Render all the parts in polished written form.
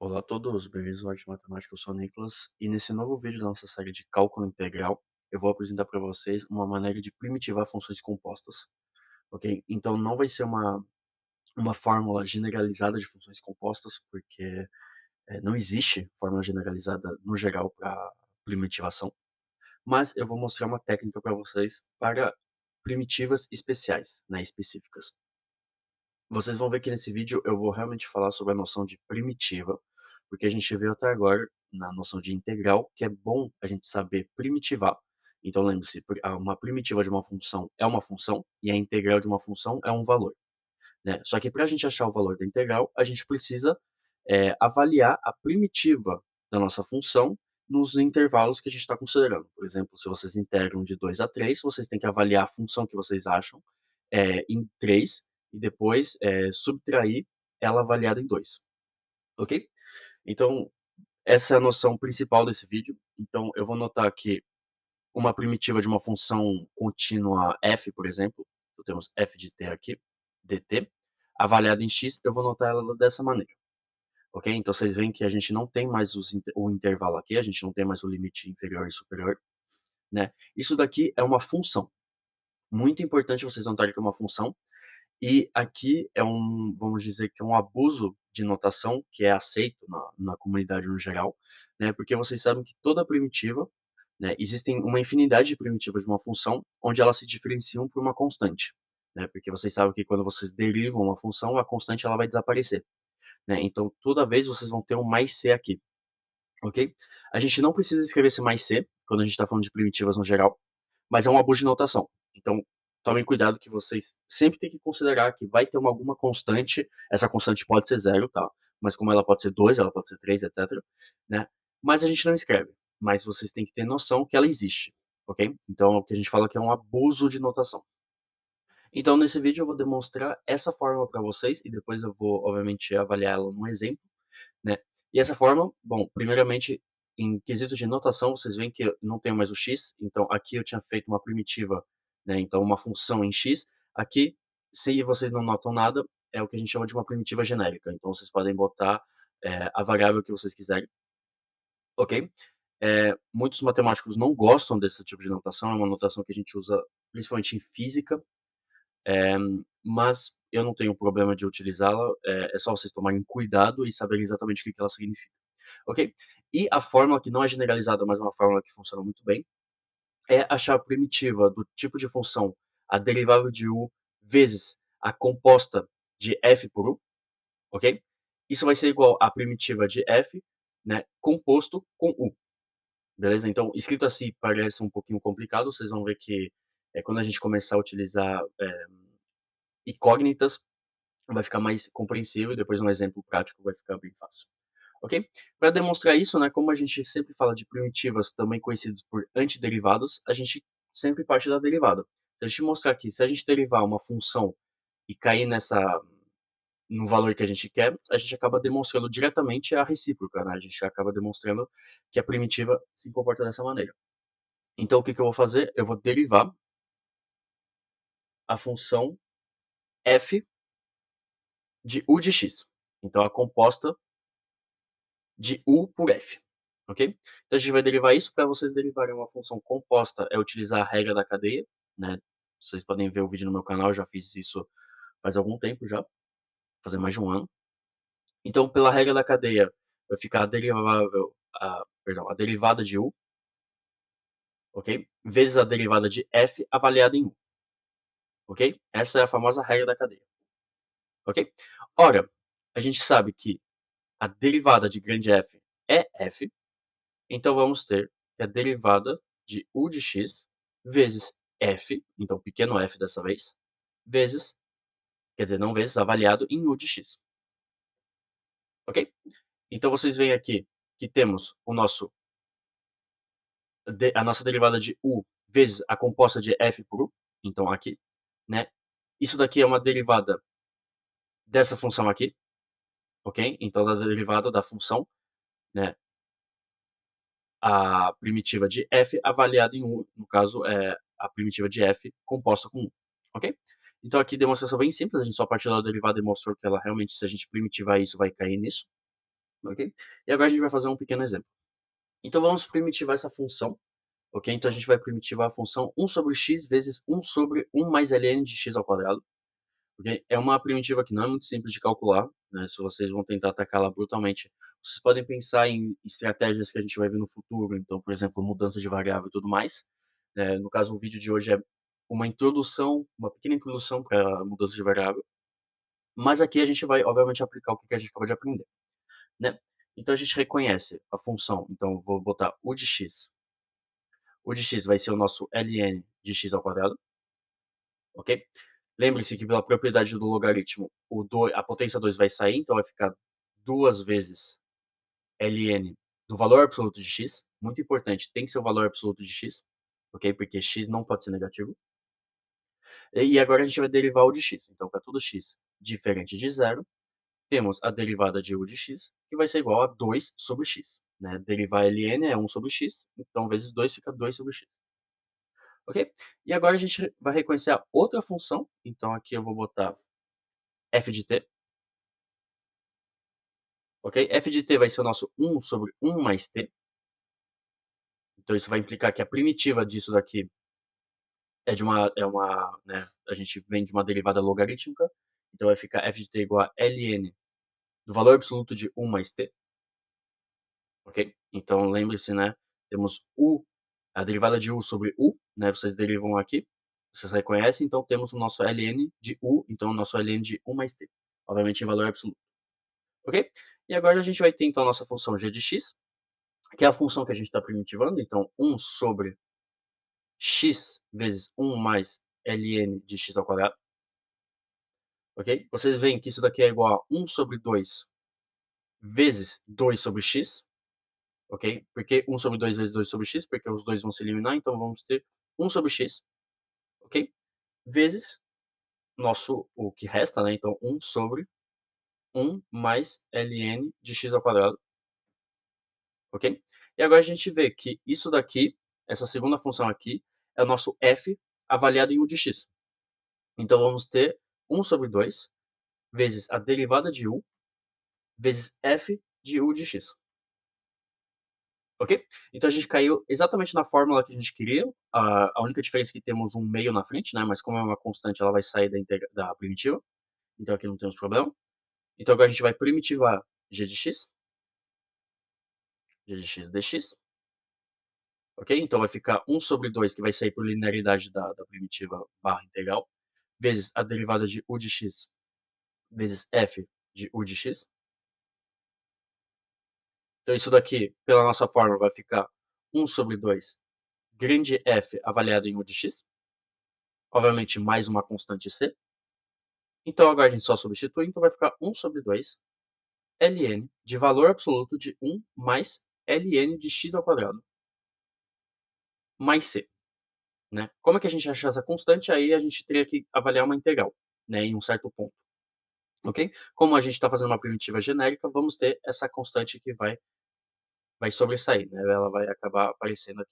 Olá a todos, beleza? Arte Matemática, eu sou o Nicolas e nesse novo vídeo da nossa série de cálculo integral, eu vou apresentar para vocês uma maneira de primitivar funções compostas, ok? Então não vai ser uma fórmula generalizada de funções compostas, porque não existe fórmula generalizada no geral para primitivação, mas eu vou mostrar uma técnica para vocês para primitivas especiais, né, específicas. Vocês vão ver que nesse vídeo eu vou realmente falar sobre a noção de primitiva, porque a gente viu até agora na noção de integral que é bom a gente saber primitivar. Então lembre-se, uma primitiva de uma função é uma função e a integral de uma função é um valor, né? Só que para a gente achar o valor da integral, a gente precisa avaliar a primitiva da nossa função nos intervalos que a gente está considerando. Por exemplo, se vocês integram de 2 a 3, vocês têm que avaliar a função que vocês acham em 3 e depois subtrair ela avaliada em 2, ok? Então, essa é a noção principal desse vídeo. Então, eu vou notar que uma primitiva de uma função contínua f, por exemplo, então temos f de t aqui, dt, avaliada em x, eu vou notar ela dessa maneira. Ok? Então vocês veem que a gente não tem mais o intervalo aqui, a gente não tem mais o limite inferior e superior, né? Isso daqui é uma função. Muito importante vocês notarem que é uma função. E aqui é vamos dizer que é um abuso de notação que é aceito na comunidade no geral, né? Porque vocês sabem que toda primitiva, né, existem uma infinidade de primitivas de uma função onde elas se diferenciam por uma constante, né? Porque vocês sabem que quando vocês derivam uma função, a constante ela vai desaparecer, né? Então toda vez vocês vão ter um mais c aqui, ok? A gente não precisa escrever esse mais c quando a gente está falando de primitivas no geral, mas é um abuso de notação. Então, tomem cuidado que vocês sempre têm que considerar que vai ter alguma constante, essa constante pode ser zero, tá? Mas como ela pode ser 2, ela pode ser 3, etc, né? Mas a gente não escreve, mas vocês têm que ter noção que ela existe, ok? Então, o que a gente fala que é um abuso de notação. Então, nesse vídeo eu vou demonstrar essa fórmula para vocês e depois eu vou, obviamente, avaliar ela num exemplo, né? E essa forma, bom, primeiramente, em quesito de notação, vocês veem que eu não tenho mais o x, então aqui eu tinha feito uma primitiva, né, então uma função em x. Aqui, se vocês não notam nada, é o que a gente chama de uma primitiva genérica, então vocês podem botar a variável que vocês quiserem, ok? Muitos matemáticos não gostam desse tipo de notação, é uma notação que a gente usa principalmente em física, eh, mas eu não tenho problema de utilizá-la, é só vocês tomarem cuidado e saberem exatamente o que ela significa. Ok? E a fórmula que não é generalizada, mas é uma fórmula que funciona muito bem, é achar a primitiva do tipo de função, a derivável de u vezes a composta de f por u, ok? Isso vai ser igual à primitiva de f, né, composto com u, beleza? Então, escrito assim parece um pouquinho complicado, vocês vão ver que quando a gente começar a utilizar incógnitas, vai ficar mais compreensível e depois um exemplo prático vai ficar bem fácil. Ok? Para demonstrar isso, né, como a gente sempre fala de primitivas, também conhecidas por antiderivados, a gente sempre parte da derivada. Se a gente mostrar aqui, se a gente derivar uma função e cair no valor que a gente quer, a gente acaba demonstrando diretamente a recíproca, né? A gente acaba demonstrando que a primitiva se comporta dessa maneira. Então, o que eu vou fazer? Eu vou derivar a função f de u de x. Então, a composta de u por f, ok? Então a gente vai derivar isso. Para vocês derivarem uma função composta é utilizar a regra da cadeia, né? Vocês podem ver o vídeo no meu canal, eu já fiz isso faz algum tempo já, faz mais de um ano. Então pela regra da cadeia vai ficar a derivável, perdão, a derivada de u, ok? Vezes a derivada de f avaliada em u, ok? Essa é a famosa regra da cadeia, ok? Ora, a gente sabe que a derivada de grande F é f, então vamos ter que a derivada de u de x vezes f, então pequeno f dessa vez, vezes, quer dizer, não vezes, avaliado em u de x. Ok? Então vocês veem aqui que temos a nossa derivada de u vezes a composta de f por u, então aqui, né? Isso daqui é uma derivada dessa função aqui, ok? Então da derivada da função, né? A primitiva de f avaliada em u, no caso, é a primitiva de f composta com u, ok? Então aqui demonstração bem simples, a gente só partiu da derivada e mostrou que ela realmente, se a gente primitivar isso, vai cair nisso, ok? E agora a gente vai fazer um pequeno exemplo. Então vamos primitivar essa função, ok? Então a gente vai primitivar a função 1 sobre x vezes 1 sobre 1 mais ln de x ao quadrado, ok? É uma primitiva que não é muito simples de calcular, né? Se vocês vão tentar atacá-la brutalmente, vocês podem pensar em estratégias que a gente vai ver no futuro, então, por exemplo, mudança de variável e tudo mais. No caso, o vídeo de hoje é uma introdução, uma pequena introdução para mudança de variável, mas aqui a gente vai, obviamente, aplicar o que a gente acabou de aprender, né? Então a gente reconhece a função, então eu vou botar u de x. O de x vai ser o nosso ln de x ao quadrado, ok? Lembre-se que pela propriedade do logaritmo, a potência 2 vai sair, então vai ficar 2 vezes ln do valor absoluto de x. Muito importante, tem que ser o valor absoluto de x, ok? Porque x não pode ser negativo. E agora a gente vai derivar o de x. Então, para todo x diferente de zero, temos a derivada de u de x, que vai ser igual a 2 sobre x. Né? Derivar ln é 1 sobre x, então vezes 2 fica 2 sobre x. Ok? E agora a gente vai reconhecer a outra função, então aqui eu vou botar f de t, ok? F de t vai ser o nosso 1 sobre 1 mais t, então isso vai implicar que a primitiva disso daqui né, a gente vem de uma derivada logarítmica, então vai ficar f de t igual a ln do valor absoluto de 1 mais t, ok? Então lembre-se, né, temos u, a derivada de u sobre u, né, vocês derivam aqui, vocês reconhecem, então temos o nosso ln de u, então o nosso ln de 1 mais t, obviamente em valor absoluto, ok? E agora a gente vai ter então a nossa função g de x, que é a função que a gente está primitivando, então 1 sobre x vezes 1 mais ln de x ao quadrado, ok? Vocês veem que isso daqui é igual a 1 sobre 2 vezes 2 sobre x, ok? Porque 1 sobre 2 vezes 2 sobre x, porque os dois vão se eliminar, então vamos ter 1 sobre x, ok? Vezes o que resta, né? Então 1 sobre 1 mais ln de x ao quadrado, ok? E agora a gente vê que isso daqui, essa segunda função aqui, é o nosso f avaliado em u de x. Então vamos ter 1 sobre 2 vezes a derivada de u vezes f de u de x. Ok? Então a gente caiu exatamente na fórmula que a gente queria. A única diferença é que temos um meio na frente, né? Mas como é uma constante, ela vai sair da primitiva. Então aqui não temos problema. Então agora a gente vai primitivar g de x, g de x dx. Ok? Então vai ficar 1 sobre 2, que vai sair por linearidade da primitiva barra integral, vezes a derivada de u de x, vezes f de u de x. Então isso daqui, pela nossa fórmula, vai ficar 1 sobre 2 grande F avaliado em u de x, obviamente mais uma constante c. Então agora a gente só substitui, então vai ficar 1 sobre 2 ln de valor absoluto de 1 mais ln de x ao quadrado mais c. Né? Como é que a gente acha essa constante? Aí a gente teria que avaliar uma integral, né, em um certo ponto. Ok? Como a gente está fazendo uma primitiva genérica, vamos ter essa constante que vai sobressair, né? Ela vai acabar aparecendo aqui.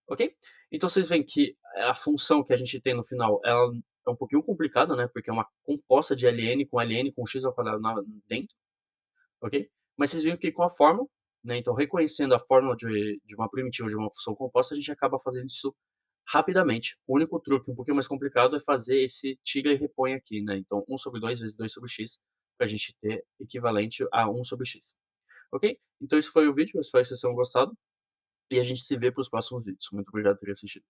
Ok? Então vocês veem que a função que a gente tem no final, ela é um pouquinho complicada, né? Porque é uma composta de ln com x ao quadrado dentro, ok? Mas vocês viram que com a fórmula, né? Então reconhecendo a fórmula de uma primitiva de uma função composta, a gente acaba fazendo isso rapidamente. O único truque um pouquinho mais complicado é fazer esse tira e repõe aqui, né? Então 1 sobre 2 vezes 2 sobre x, para a gente ter equivalente a 1 sobre x. Ok? Então esse foi o vídeo, eu espero que vocês tenham gostado. E a gente se vê para os próximos vídeos. Muito obrigado por ter assistido.